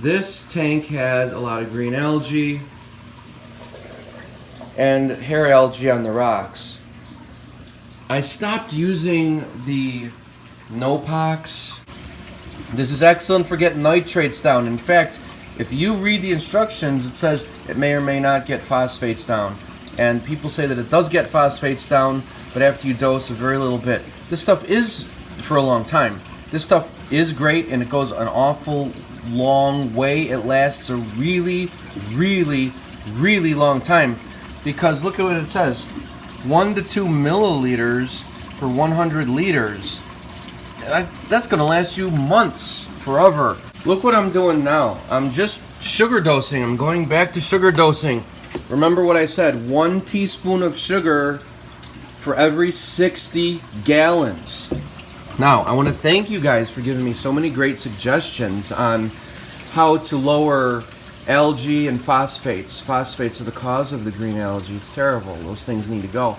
This tank has a lot of green algae and hair algae on the rocks. I stopped using the Nopox. This is excellent for getting nitrates down. In fact, if you read the instructions, it says it may or may not get phosphates down. And people say that it does get phosphates down, but after you dose a very little bit. This stuff is for a long time. This stuff is great, and it goes an awful long way. It lasts a really, really, really long time. Because look at what it says. 1 to 2 milliliters per 100 liters. That's going to last you months, forever. Look what I'm doing now. I'm just sugar dosing. I'm going back to sugar dosing. Remember what I said, 1 teaspoon of sugar for every 60 gallons. Now, I want to thank you guys for giving me so many great suggestions on how to lower algae and phosphates. Phosphates are the cause of the green algae. It's terrible. Those things need to go.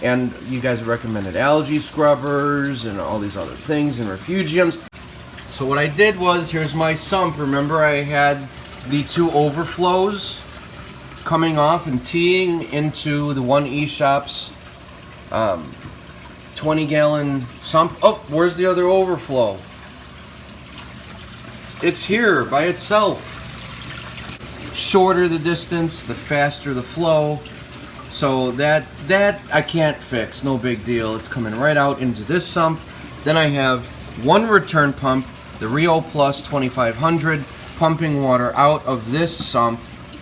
And you guys recommended algae scrubbers and all these other things and refugiums. So what I did was, here's my sump. Remember I had the 2 overflows coming off and teeing into the one eShop's 20-gallon sump. Oh, where's the other overflow? It's here by itself. Shorter the distance, the faster the flow. So that I can't fix, no big deal. It's coming right out into this sump. Then I have one return pump, the Rio Plus 2500, pumping water out of this sump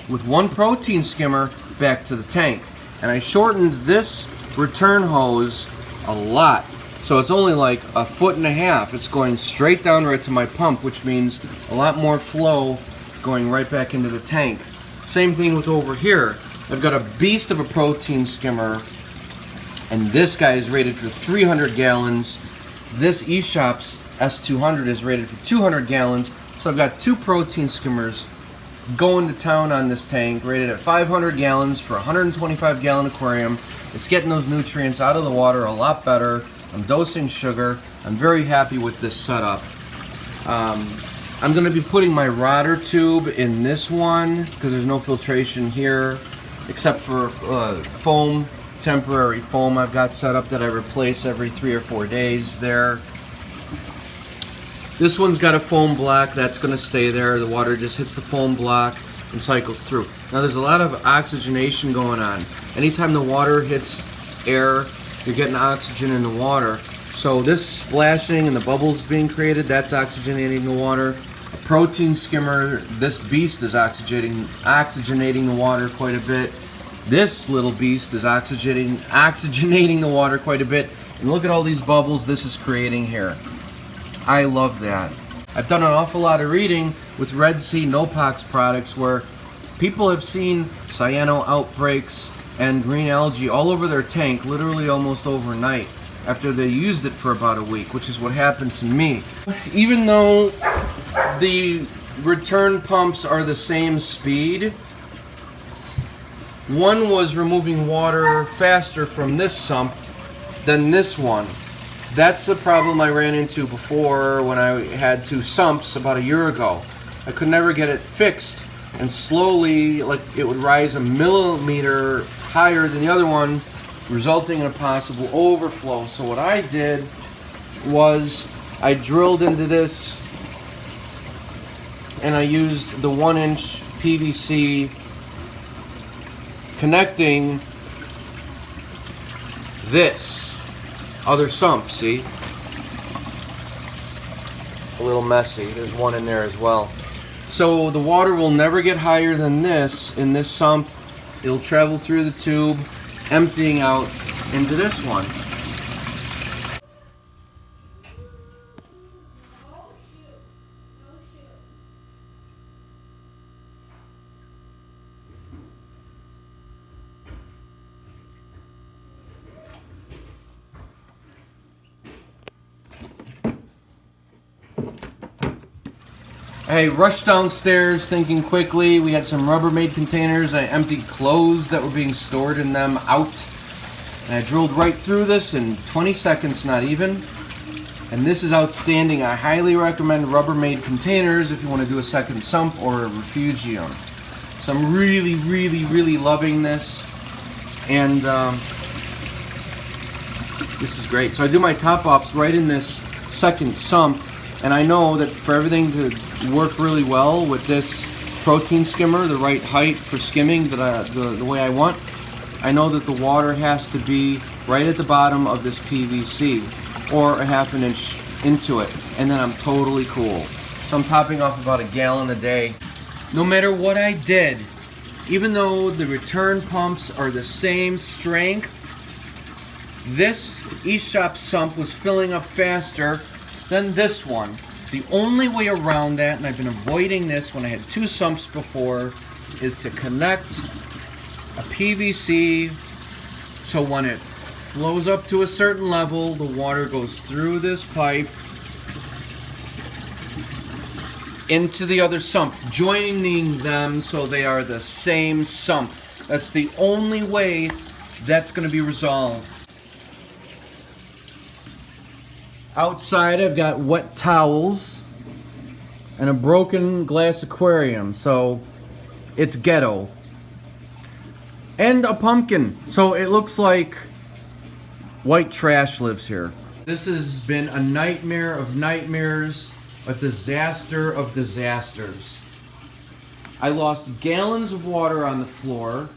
with one protein skimmer back to the tank. And I shortened this return hose a lot. So it's only like 1.5 feet. It's going straight down right to my pump, which means a lot more flow going right back into the tank. Same thing with over here. I've got a beast of a protein skimmer, and this guy is rated for 300 gallons. This eShop's S200 is rated for 200 gallons. So I've got 2 protein skimmers going to town on this tank, rated at 500 gallons for a 125 gallon aquarium. It's getting those nutrients out of the water a lot better. I'm dosing sugar. I'm very happy with this setup. I'm going to be putting my rotor tube in this one because there's no filtration here except for foam, temporary foam I've got set up that I replace every 3 or 4 days there. This one's got a foam block that's going to stay there. The water just hits the foam block and cycles through. Now there's a lot of oxygenation going on. Anytime the water hits air, you're getting oxygen in the water. So this splashing and the bubbles being created, that's oxygenating the water. A protein skimmer, this beast is oxygenating the water quite a bit. This little beast is oxygenating the water quite a bit. And look at all these bubbles this is creating here. I love that. I've done an awful lot of reading with Red Sea Nopox products where people have seen cyano outbreaks and green algae all over their tank, literally almost overnight, after they used it for about a week, which is what happened to me. Even though the return pumps are the same speed, one was removing water faster from this sump than this one. That's the problem I ran into before when I had 2 sumps about a year ago. I could never get it fixed, and slowly, like, it would rise a millimeter higher than the other one, resulting in a possible overflow. So what I did was I drilled into this and I used the 1-inch PVC connecting this other sump. See? A little messy. There's one in there as well. So the water will never get higher than this in this sump. It'll travel through the tube, emptying out into this one. I rushed downstairs thinking quickly. We had some Rubbermaid containers. I emptied clothes that were being stored in them out. And I drilled right through this in 20 seconds, not even. And this is outstanding. I highly recommend Rubbermaid containers if you want to do a second sump or a refugium. So I'm really, really, really loving this. And this is great. So I do my top offs right in this second sump. And I know that for everything to work really well with this protein skimmer, the right height for skimming the way I want, I know that the water has to be right at the bottom of this PVC or a ½ inch into it, and then I'm totally cool. So I'm topping off about a gallon a day. No matter what I did, even though the return pumps are the same strength, this eShop sump was filling up faster than this one. The only way around that, and I've been avoiding this when I had 2 sumps before, is to connect a PVC so when it flows up to a certain level, the water goes through this pipe into the other sump, joining them so they are the same sump. That's the only way that's going to be resolved. Outside I've got wet towels and a broken glass aquarium, so it's ghetto. And a pumpkin, so it looks like white trash lives here. This has been a nightmare of nightmares, a disaster of disasters. I lost gallons of water on the floor.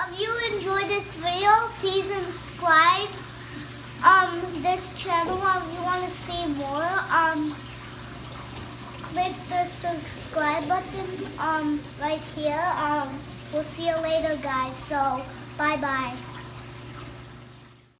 If you enjoyed this video, please subscribe this channel. If you want to see more, click the subscribe button right here. We'll see you later, guys. So bye bye.